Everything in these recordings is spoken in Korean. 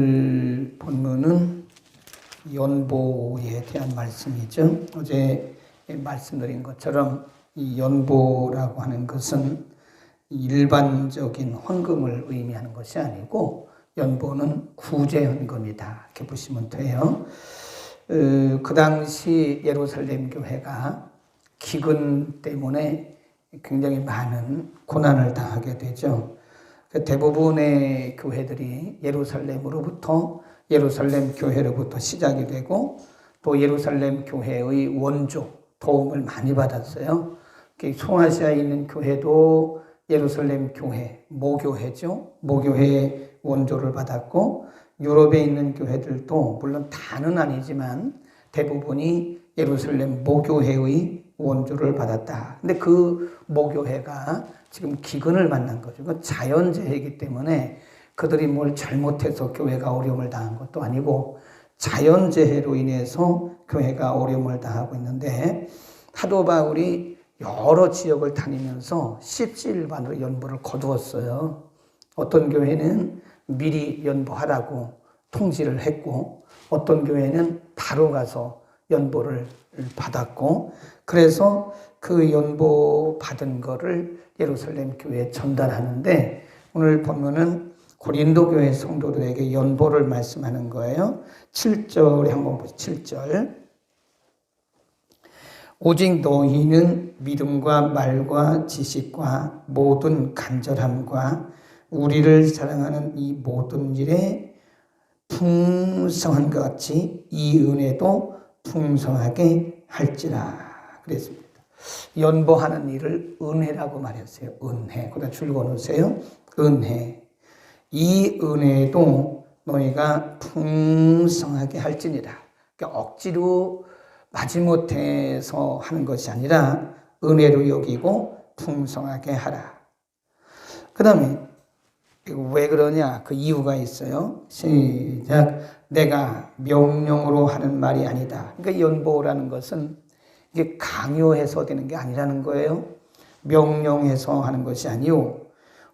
오늘 본문은 연보에 대한 말씀이죠. 어제 말씀드린 것처럼 이 연보라고 하는 것은 일반적인 헌금을 의미하는 것이 아니고 연보는 구제헌금이다 이렇게 보시면 돼요. 그 당시 예루살렘 교회가 기근 때문에 굉장히 많은 고난을 당하게 되죠. 대부분의 교회들이 예루살렘 교회로부터 시작이 되고 또 예루살렘 교회의 원조 도움을 많이 받았어요. 소아시아에 있는 교회도 예루살렘 교회, 모교회죠. 모교회의 원조를 받았고 유럽에 있는 교회들도 물론 다는 아니지만 대부분이 예루살렘 모교회의 원조를 받았다. 근데 그 모교회가 지금 기근을 만난 거죠. 그 자연재해이기 때문에 그들이 뭘 잘못해서 교회가 어려움을 당한 것도 아니고 자연재해로 인해서 교회가 어려움을 당하고 있는데 사도 바울이 여러 지역을 다니면서 십시일반으로 연보를 거두었어요. 어떤 교회는 미리 연보하라고 통지를 했고 어떤 교회는 바로 가서 연보를 받았고 그래서 그 연보 받은 거를 예루살렘 교회에 전달하는데 오늘 본문은 고린도 교회 성도들에게 연보를 말씀하는 거예요. 7절에 한번 보세요. 7절. 오직 너희는 믿음과 말과 지식과 모든 간절함과 우리를 사랑하는 이 모든 일에 풍성한 것 같이 이 은혜도 풍성하게 할지라 그랬습니다. 연보하는 일을 은혜라고 말했어요. 은혜. 거기다 줄거 놓으세요. 은혜. 이 은혜도 너희가 풍성하게 할지니라. 그러니까 억지로 마지못해서 하는 것이 아니라 은혜로 여기고 풍성하게 하라. 그 다음에 왜 그러냐? 그 이유가 있어요. 시작. 내가 명령으로 하는 말이 아니다. 그러니까 연보라는 것은 이게 강요해서 되는 게 아니라는 거예요. 명령해서 하는 것이 아니오.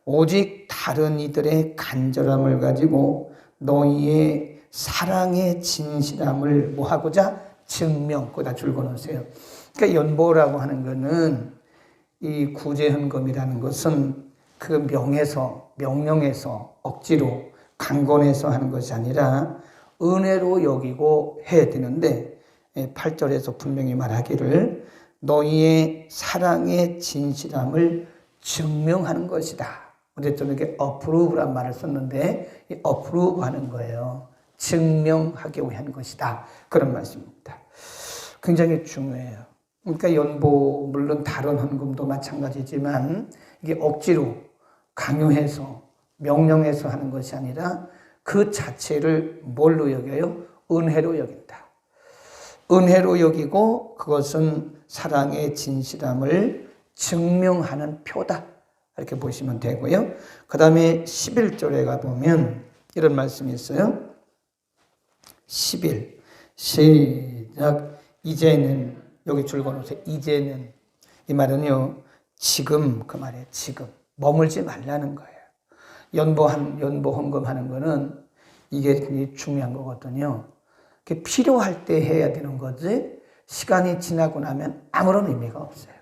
오직 다른 이들의 간절함을 가지고 너희의 사랑의 진실함을 뭐하고자 증명, 거기다 줄거 놓으세요. 그러니까 연보라고 하는 것은 이 구제헌금이라는 것은 그 명령해서 억지로 강권해서 하는 것이 아니라 은혜로 여기고 해야 되는데 8절에서 분명히 말하기를 너희의 사랑의 진실함을 증명하는 것이다. 어쨌든 이렇게 approve란 말을 썼는데 이 approve 하는 거예요. 증명하기 위한 것이다. 그런 말씀입니다. 굉장히 중요해요. 그러니까 연보 물론 다른 헌금도 마찬가지지만 이게 억지로 강요해서 명령해서 하는 것이 아니라 그 자체를 뭘로 여겨요? 은혜로 여긴다. 은혜로 여기고 그것은 사랑의 진실함을 증명하는 표다. 이렇게 보시면 되고요. 그 다음에 11절에 가보면 이런 말씀이 있어요. 11 시작. 이제는 여기 줄거 놓으세요. 이제는 이 말은요. 지금 그 말이에요. 지금 머물지 말라는 거예요. 연보 헌금하는 거는 이게 굉장히 중요한 거거든요. 필요할 때 해야 되는 거지 시간이 지나고 나면 아무런 의미가 없어요.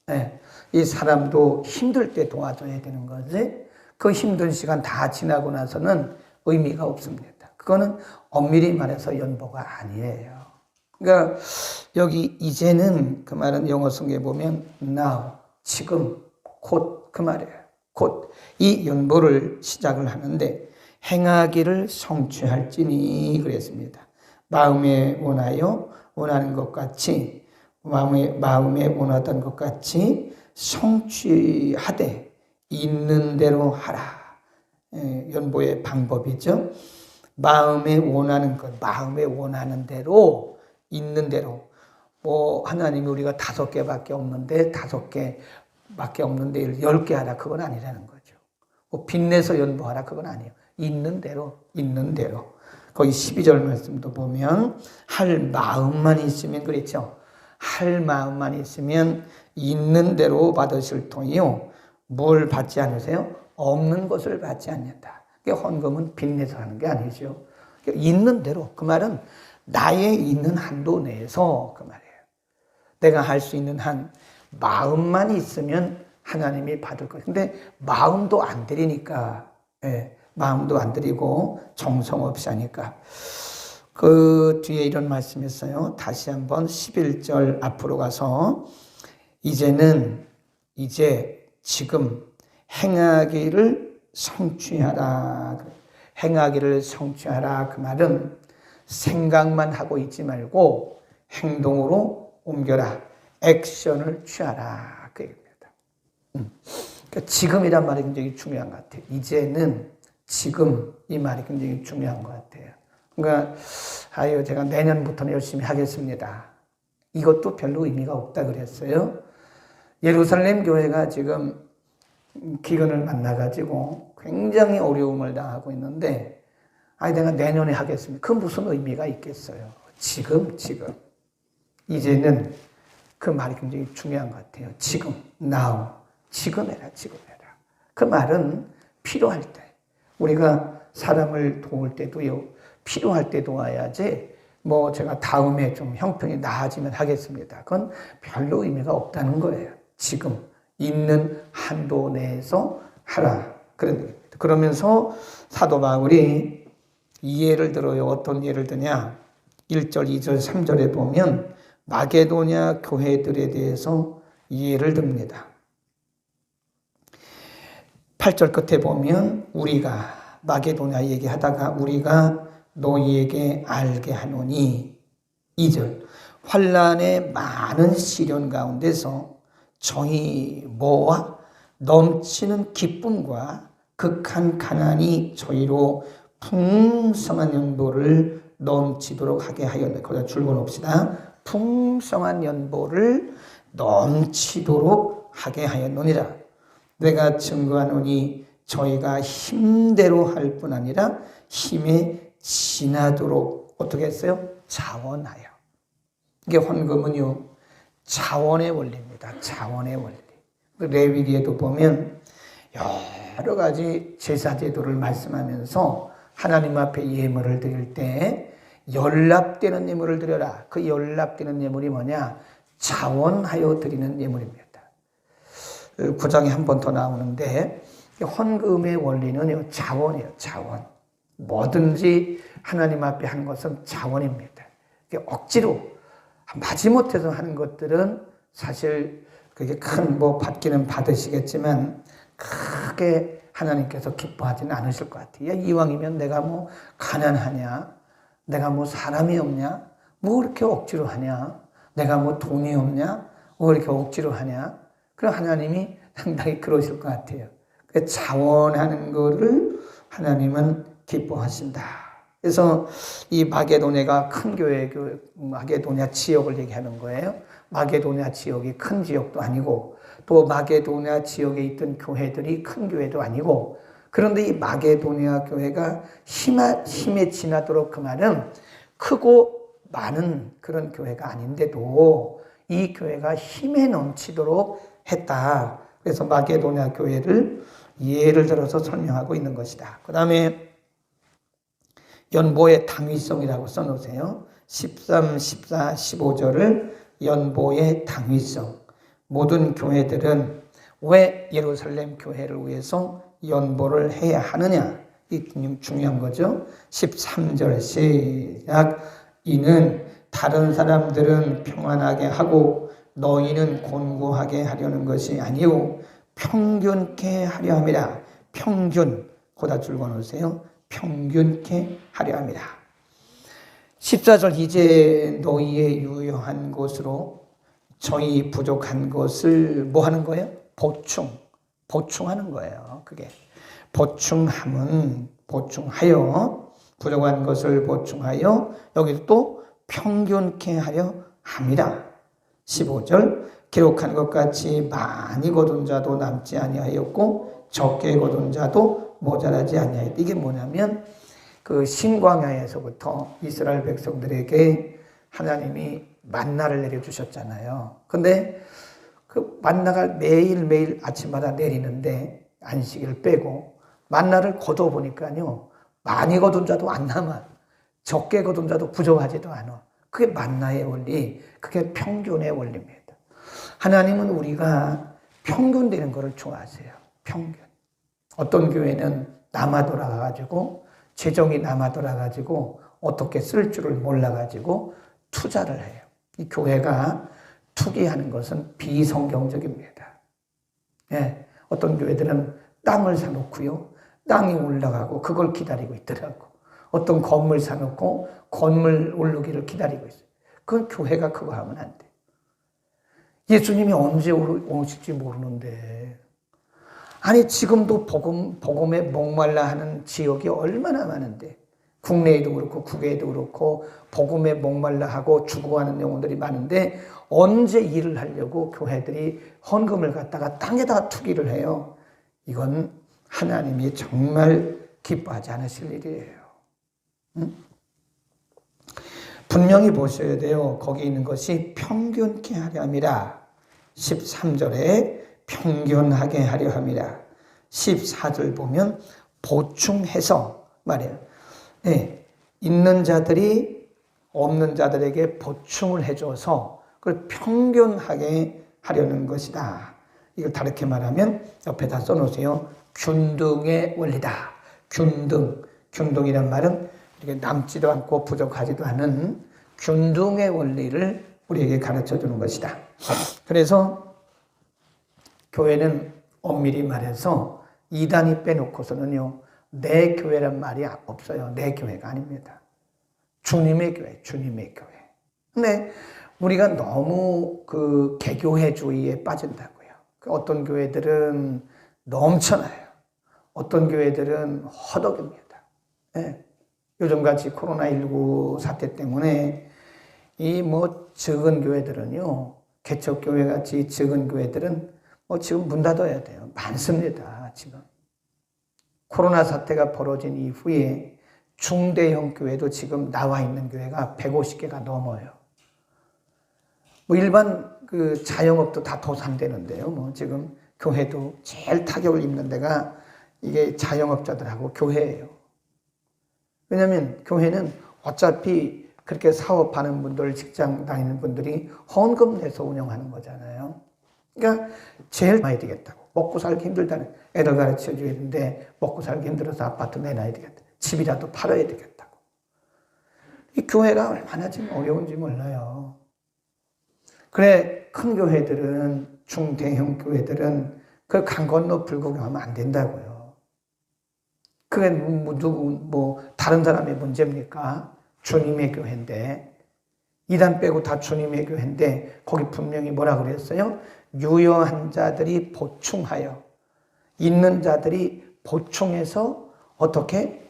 네. 이 사람도 힘들 때 도와줘야 되는 거지 그 힘든 시간 다 지나고 나서는 의미가 없습니다. 그거는 엄밀히 말해서 연보가 아니에요. 그러니까 여기 이제는 그 말은 영어 성경에 보면 now, 지금, 곧 그 말이에요. 곧 이 연보를 시작을 하는데 행하기를 성취할지니 그랬습니다. 마음에 원하는 것 같이 마음에 원하던 것 같이 성취하되 있는 대로 하라. 연보의 방법이죠. 마음에 원하는 것, 마음에 원하는 대로 있는 대로. 하나님이 우리가 5개밖에 없는데 5개밖에 없는데 10개 하라. 그건 아니라는 거죠. 빚내서 연보하라. 그건 아니에요. 있는 대로. 거기 12절 말씀도 보면 할 마음만 있으면 그랬죠. 할 마음만 있으면 있는 대로 받으실 통이요. 뭘 받지 않으세요? 없는 것을 받지 않는다. 헌금은 빚내서 하는 게 아니죠. 있는 대로, 그 말은 나의 있는 한도 내에서 그 말이에요. 내가 할 수 있는 한 마음만 있으면 하나님이 받을 거예요. 근데 마음도 안 드리니까, 마음도 안 드리고 정성 없이 하니까. 그 뒤에 이런 말씀이 있어요. 다시 한번 11절 앞으로 가서 지금 행하기를 성취하라. 행하기를 성취하라. 그 말은 생각만 하고 있지 말고 행동으로 옮겨라. 액션을 취하라. 그 얘기입니다. 그러니까 지금이란 말이 굉장히 중요한 것 같아요. 이제는 지금 이 말이 굉장히 중요한 것 같아요. 그러니까 제가 내년부터는 열심히 하겠습니다. 이것도 별로 의미가 없다 그랬어요. 예루살렘 교회가 지금 기근을 만나가지고 굉장히 어려움을 당하고 있는데 내가 내년에 하겠습니다. 그 무슨 의미가 있겠어요. 지금 이제는 그 말이 굉장히 중요한 것 같아요. 지금, now, 지금 해라. 그 말은 필요할 때, 우리가 사람을 도울 때도요, 필요할 때 도와야지, 제가 다음에 좀 형편이 나아지면 하겠습니다. 그건 별로 의미가 없다는 거예요. 지금 있는 한도 내에서 하라. 그러면서 사도 바울이 예를 들어요. 어떤 예를 드냐? 1절, 2절, 3절에 보면 마게도냐 교회들에 대해서 예를 듭니다. 8절 끝에 보면 우리가 마게도냐 얘기하다가 우리가 너희에게 알게 하노니 2절 환난의 많은 시련 가운데서 저희 뭐와 넘치는 기쁨과 극한 가난이 저희로 풍성한 연보를 넘치도록 하게 하였네. 거기다 줄거놓읍시다. 풍성한 연보를 넘치도록 하게 하였노니라. 내가 증거하노니 저희가 힘대로 할 뿐 아니라 힘에 지나도록 어떻게 했어요? 자원하여. 이게 헌금은요, 자원의 원리입니다. 자원의 원리. 레위기에도 보면 여러 가지 제사 제도를 말씀하면서 하나님 앞에 예물을 드릴 때 연락되는 예물을 드려라. 그 연락되는 예물이 뭐냐? 자원하여 드리는 예물입니다. 9장에 한 번 더 나오는데 헌금의 원리는 자원이에요. 자원. 뭐든지 하나님 앞에 하는 것은 자원입니다. 억지로 마지못해서 하는 것들은 사실 그게 큰 받기는 받으시겠지만 크게 하나님께서 기뻐하지는 않으실 것 같아요. 이왕이면 내가 가난하냐? 내가 사람이 없냐? 이렇게 억지로 하냐? 내가 돈이 없냐? 이렇게 억지로 하냐? 그럼 하나님이 상당히 그러실 것 같아요. 자원하는 거를 하나님은 기뻐하신다. 그래서 이 마게도냐가 큰 교회, 마게도냐 지역을 얘기하는 거예요. 마게도냐 지역이 큰 지역도 아니고 또 마게도냐 지역에 있던 교회들이 큰 교회도 아니고, 그런데 이 마게도냐 교회가 힘에 지나도록, 그 말은 크고 많은 그런 교회가 아닌데도 이 교회가 힘에 넘치도록 했다. 그래서 마게도냐 교회를 예를 들어서 설명하고 있는 것이다. 그 다음에 연보의 당위성이라고 써놓으세요. 13, 14, 15절을 연보의 당위성. 모든 교회들은 왜 예루살렘 교회를 위해서 연보를 해야 하느냐? 이 중요한 거죠. 13절 시작. 이는 다른 사람들은 평안하게 하고 너희는 곤고하게 하려는 것이 아니오 평균케 하려 함이라. 평균, 거기다 줄거놓으세요. 평균케 하려 함이라. 14절 이제 너희의 유효한 것으로 저희 부족한 것을 뭐 하는 거예요? 보충하는 거예요. 그게 보충함은 보충하여, 부족한 것을 보충하여, 여기도 또 평균케 하려 함이라. 15절 기록한 것 같이 많이 거둔 자도 남지 아니하였고 적게 거둔 자도 모자라지 아니하였다. 이게 뭐냐면 그 신광야에서부터 이스라엘 백성들에게 하나님이 만나를 내려주셨잖아요. 근데 그 만나가 매일매일 아침마다 내리는데 안식일 빼고 만나를 거둬보니까요, 많이 거둔 자도 안 남아. 적게 거둔 자도 부족하지도 않아. 그게 만나의 원리, 그게 평균의 원리입니다. 하나님은 우리가 평균되는 것을 좋아하세요. 평균. 어떤 교회는 남아 돌아가가지고, 재정이 남아 돌아가지고, 어떻게 쓸 줄을 몰라가지고 투자를 해요. 이 교회가 투기하는 것은 비성경적입니다. 예, 어떤 교회들은 땅을 사놓고요, 땅이 올라가고 그걸 기다리고 있더라고. 어떤 건물 사놓고 건물 오르기를 기다리고 있어요. 그건 교회가 그거 하면 안 돼. 예수님이 언제 오실지 모르는데, 아니 지금도 복음에 목말라 하는 지역이 얼마나 많은데, 국내에도 그렇고 국외에도 그렇고 복음에 목말라 하고 죽어가는 영혼들이 많은데, 언제 일을 하려고 교회들이 헌금을 갖다가 땅에다가 투기를 해요. 이건 하나님이 정말 기뻐하지 않으실 일이에요. 응? 분명히 보셔야 돼요. 거기 있는 것이 평균케 하려 함이라. 13절에 평균하게 하려 함이라. 14절 보면 보충해서 말이에요. 네, 있는 자들이 없는 자들에게 보충을 해줘서 그걸 평균하게 하려는 것이다. 이걸 다르게 말하면 옆에다 써놓으세요. 균등의 원리다. 균등이란 말은 이렇게 남지도 않고 부족하지도 않은 균등의 원리를 우리에게 가르쳐 주는 것이다. 그래서 교회는 엄밀히 말해서 이단이 빼놓고서는요, 내 교회란 말이 없어요. 내 교회가 아닙니다. 주님의 교회, 주님의 교회. 근데 우리가 너무 그 개교회주의에 빠진다고요. 어떤 교회들은 넘쳐나요. 어떤 교회들은 허덕입니다. 네. 요즘같이 코로나19 사태 때문에 이 적은 교회들은요, 개척교회 같이 적은 교회들은 지금 문 닫아야 돼요. 많습니다, 지금. 코로나 사태가 벌어진 이후에 중대형 교회도 지금 나와 있는 교회가 150개가 넘어요. 일반 그 자영업도 다 도산되는데요. 지금 교회도 제일 타격을 입는 데가 이게 자영업자들하고 교회예요. 왜냐하면 교회는 어차피 그렇게 사업하는 분들, 직장 다니는 분들이 헌금 내서 운영하는 거잖아요. 그러니까 제일 많이 되겠다고. 먹고 살기 힘들다는, 애들 가르쳐 줘야 되는데 먹고 살기 힘들어서 아파트 내놔야 되겠다. 집이라도 팔아야 되겠다고. 이 교회가 얼마나 지금 어려운지 몰라요. 그래, 큰 교회들은, 중대형 교회들은 그 강 건너 불구경하면 안 된다고요. 그게 다른 사람의 문제입니까? 주님의 교회인데, 이단 빼고 다 주님의 교회인데, 거기 분명히 뭐라 그랬어요? 유효한 자들이 보충하여, 있는 자들이 보충해서 어떻게?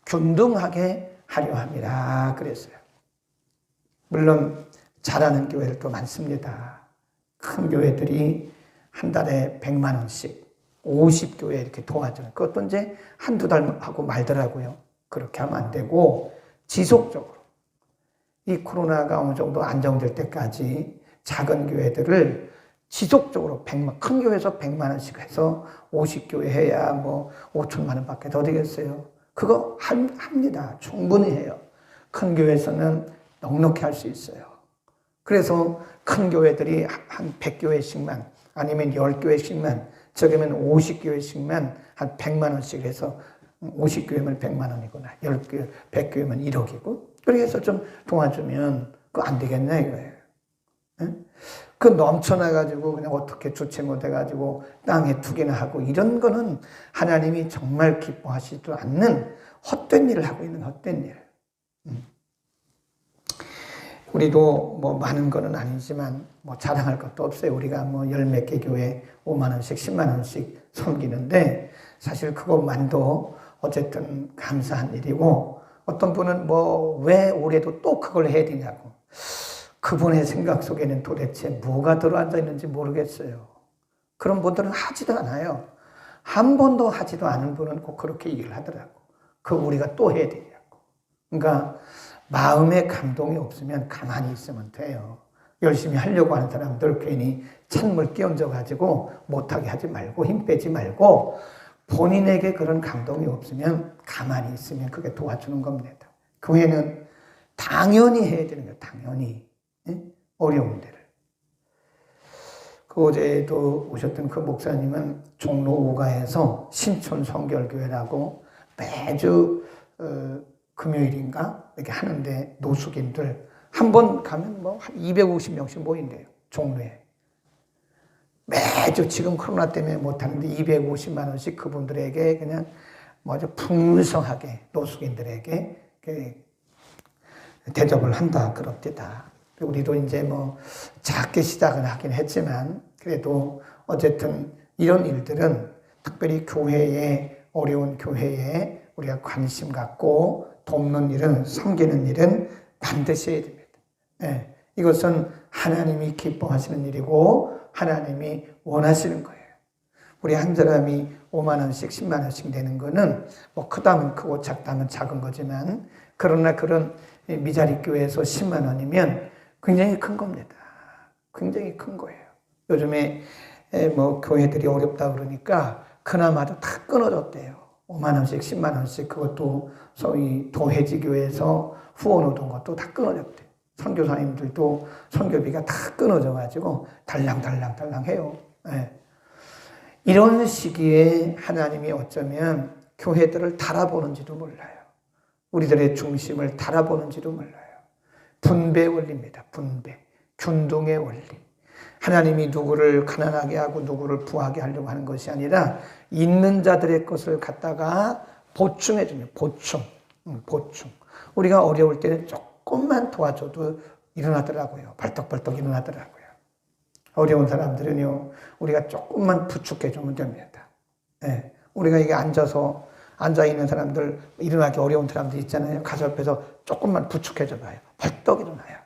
균등하게 하려 함이라 그랬어요. 물론 잘하는 교회들도 많습니다. 큰 교회들이 한 달에 100만 원씩 50교회 이렇게 도와줘요. 그것도 이제 한두 달 하고 말더라고요. 그렇게 하면 안 되고 지속적으로 이 코로나가 어느 정도 안정될 때까지 작은 교회들을 지속적으로 큰 교회에서 100만 원씩 해서 50교회 해야 5천만 원밖에 더 되겠어요. 그거 합니다. 충분히 해요. 큰 교회에서는 넉넉히 할 수 있어요. 그래서 큰 교회들이 한 100교회씩만 아니면 10교회씩만 적으면 50교회씩만 한 100만 원씩 해서 50교회면 100만 원이구나. 10교회, 100교회면 1억이고 그렇게 해서 좀 도와주면 그거 안 되겠냐 이거예요. 응? 그 넘쳐나가지고 그냥 어떻게 주체 못해가지고 땅에 투기나 하고 이런 거는 하나님이 정말 기뻐하시지도 않는 헛된 일을 하고 있는 헛된 일. 우리도 많은 거는 아니지만 자랑할 것도 없어요. 우리가 10몇 개 교회 5만 원씩 10만 원씩 섬기는데 사실 그것만도 어쨌든 감사한 일이고 어떤 분은 왜 올해도 또 그걸 해야 되냐고. 그분의 생각 속에는 도대체 뭐가 들어앉아 있는지 모르겠어요. 그런 분들은 하지도 않아요. 한 번도 하지도 않은 분은 꼭 그렇게 얘기를 하더라고. 그거 우리가 또 해야 되냐고. 그러니까 마음에 감동이 없으면 가만히 있으면 돼요. 열심히 하려고 하는 사람들 괜히 찬물 끼얹어가지고 못하게 하지 말고 힘 빼지 말고 본인에게 그런 감동이 없으면 가만히 있으면 그게 도와주는 겁니다. 교회는 당연히 해야 되는 거예요. 당연히. 예? 어려운 데를. 그 어제도 오셨던 그 목사님은 종로 5가에서 신촌 성결교회라고 매주 금요일인가 이렇게 하는데 노숙인들 한 번 가면 뭐 한 250명씩 모인대요. 종로에. 매주 지금 코로나 때문에 못하는데 250만 원씩 그분들에게 그냥 뭐죠 풍성하게 노숙인들에게 대접을 한다 그럽디다. 우리도 이제 뭐 작게 시작은 하긴 했지만 그래도 어쨌든 이런 일들은 특별히 교회에 어려운 교회에 우리가 관심 갖고 돕는 일은 섬기는 일은 반드시 해야 됩니다. 네, 이것은 하나님이 기뻐하시는 일이고 하나님이 원하시는 거예요. 우리 한 사람이 5만 원씩 10만 원씩 내는 거는 뭐 크다면 크고 작다면 작은 거지만 그러나 그런 미자리 교회에서 10만 원이면 굉장히 큰 겁니다. 굉장히 큰 거예요. 요즘에 뭐 교회들이 어렵다 그러니까 그나마도 다 끊어졌대요. 5만 원씩 10만 원씩 그것도 소위 도회지 교회에서 후원 오던 것도 다 끊어졌대요. 선교사님들도 선교비가 다 끊어져 가지고 달랑달랑 해요. 네. 이런 시기에 하나님이 어쩌면 교회들을 달아보는지도 몰라요. 우리들의 중심을 달아보는지도 몰라요. 분배 원리입니다. 분배. 균등의 원리. 하나님이 누구를 가난하게 하고 누구를 부하게 하려고 하는 것이 아니라 있는 자들의 것을 갖다가 보충해 주는 보충. 우리가 어려울 때는 조금만 도와줘도 일어나더라고요. 벌떡벌떡 일어나더라고요. 어려운 사람들은요, 우리가 조금만 부축해주면 됩니다. 네. 우리가 이게 앉아있는 사람들, 일어나기 어려운 사람들 있잖아요. 가서 옆에서 조금만 부축해줘봐요. 벌떡 일어나요.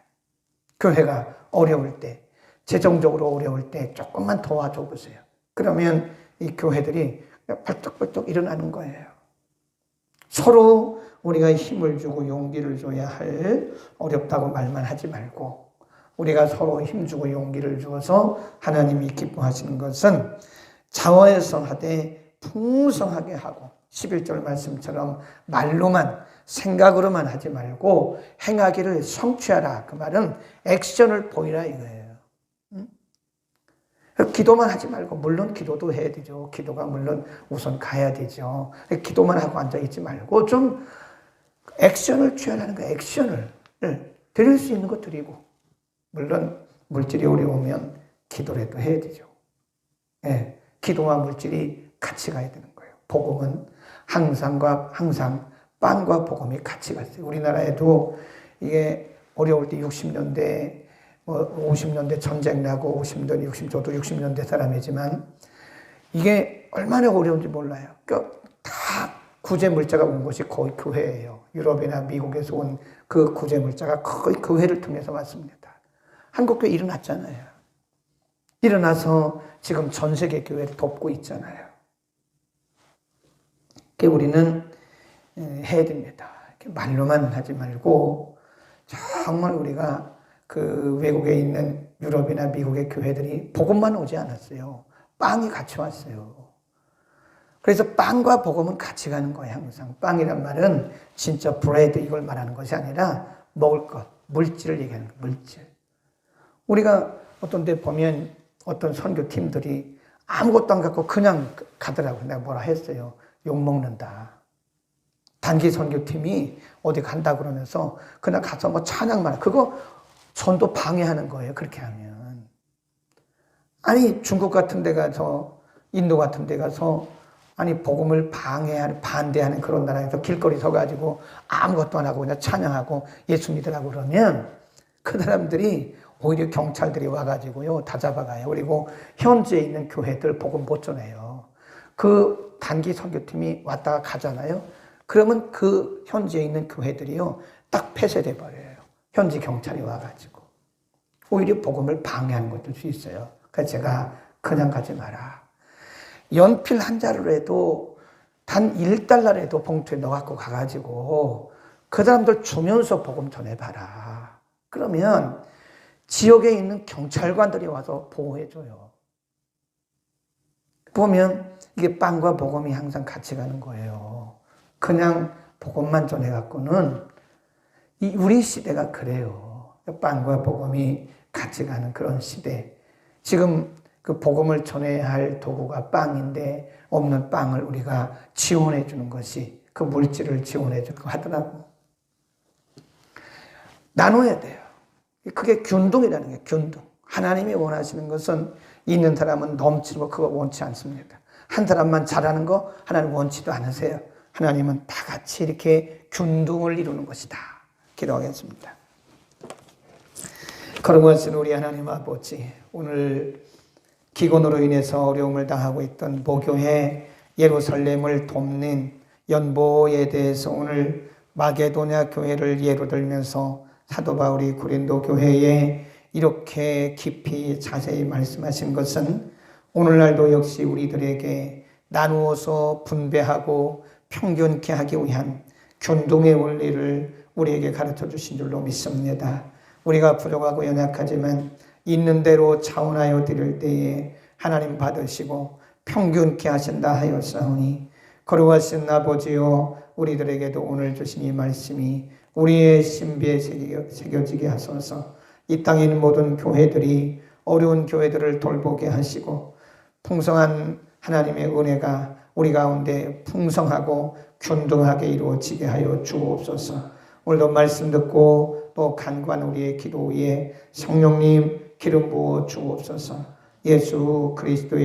교회가 어려울 때, 재정적으로 어려울 때 조금만 도와줘 보세요. 그러면 이 교회들이 벌떡벌떡 일어나는 거예요. 서로 우리가 힘을 주고 용기를 줘야 할 어렵다고 말만 하지 말고 우리가 서로 힘주고 용기를 주어서 하나님이 기뻐하시는 것은 자원에서 하되 풍성하게 하고 11절 말씀처럼 말로만 생각으로만 하지 말고 행하기를 성취하라. 그 말은 액션을 보이라 이거예요. 기도만 하지 말고 물론 기도도 해야 되죠. 기도가 물론 우선 가야 되죠. 기도만 하고 앉아있지 말고 좀 액션을 취하라는 거예요. 액션을 드릴 수 있는 거 드리고 물론 물질이 어려우면 기도라도 해야 되죠. 네, 기도와 물질이 같이 가야 되는 거예요. 복음은 항상 빵과 복음이 같이 갔어요. 우리나라에도 이게 어려울 때 60년대, 50년대 전쟁 나고 50년대, 저도 60년대 사람이지만 이게 얼마나 어려운지 몰라요. 그러니까 다 구제 물자가 온 것이 거의 교회예요. 유럽이나 미국에서 온 그 구제 물자가 거의 교회를 통해서 왔습니다. 한국교회 일어났잖아요. 일어나서 지금 전 세계 교회를 돕고 있잖아요. 그러니까 우리는 해야 됩니다. 말로만 하지 말고 정말 우리가 그 외국에 있는 유럽이나 미국의 교회들이 복음만 오지 않았어요. 빵이 같이 왔어요. 그래서 빵과 복음은 같이 가는 거예요, 항상. 빵이란 말은 진짜 브레드 이걸 말하는 것이 아니라 먹을 것, 물질을 얘기하는 거예요, 물질. 우리가 어떤 데 보면 어떤 선교팀들이 아무것도 안 갖고 그냥 가더라고요. 내가 뭐라 했어요. 욕먹는다. 단기 선교팀이 어디 간다 그러면서 그냥 가서 뭐 찬양만 그거 전도 방해하는 거예요. 그렇게 하면. 아니 중국 같은 데 가서 인도 같은 데 가서 아니 복음을 반대하는 그런 나라에서 길거리 서가지고 아무것도 안 하고 그냥 찬양하고 예수 믿으라고 그러면 그 사람들이 오히려 경찰들이 와가지고요 다 잡아가요. 그리고 현지에 있는 교회들 복음 못 전해요. 그 단기 선교팀이 왔다가 가잖아요. 그러면 그 현지에 있는 교회들이요 딱 폐쇄돼 버려요. 현지 경찰이 와가지고 오히려 복음을 방해하는 것도 있어요. 그래서 제가 그냥 가지 마라. 연필 한 자루라도 단 1달러라도 봉투에 넣어갖고 가가지고 그 사람들 주면서 복음 전해봐라. 그러면 지역에 있는 경찰관들이 와서 보호해줘요. 보면 이게 빵과 복음이 항상 같이 가는 거예요. 그냥 복음만 전해갖고는 우리 시대가 그래요. 빵과 복음이 같이 가는 그런 시대. 지금 그 복음을 전해야 할 도구가 빵인데 없는 빵을 우리가 지원해 주는 것이 그 물질을 지원해 주고 하더라고. 나눠야 돼요. 그게 균등이라는 게 균등. 하나님이 원하시는 것은 있는 사람은 넘치고 그거 원치 않습니다. 한 사람만 잘하는 거 하나님 원치도 않으세요. 하나님은 다 같이 이렇게 균등을 이루는 것이다. 기도하겠습니다. 거룩하신 우리 하나님 아버지, 오늘 기근으로 인해서 어려움을 당하고 있던 모교회 예루살렘을 돕는 연보에 대해서 오늘 마게도냐 교회를 예로 들면서 사도 바울이 고린도 교회에 이렇게 깊이 자세히 말씀하신 것은 오늘날도 역시 우리들에게 나누어서 분배하고 평균케 하기 위한 균등의 원리를 우리에게 가르쳐 주신 줄로 믿습니다. 우리가 부족하고 연약하지만 있는 대로 차원하여 드릴 때에 하나님 받으시고 평균케 하신다 하였사오니 거룩하신 아버지요, 우리들에게도 오늘 주신 이 말씀이 우리의 신비에 새겨지게 하소서. 이 땅에 있는 모든 교회들이 어려운 교회들을 돌보게 하시고 풍성한 하나님의 은혜가 우리 가운데 풍성하고 균등하게 이루어지게 하여 주옵소서. 오늘도 말씀 듣고 또 간구한 우리의 기도 위에 성령님 기름 부어 주옵소서. 예수 그리스도의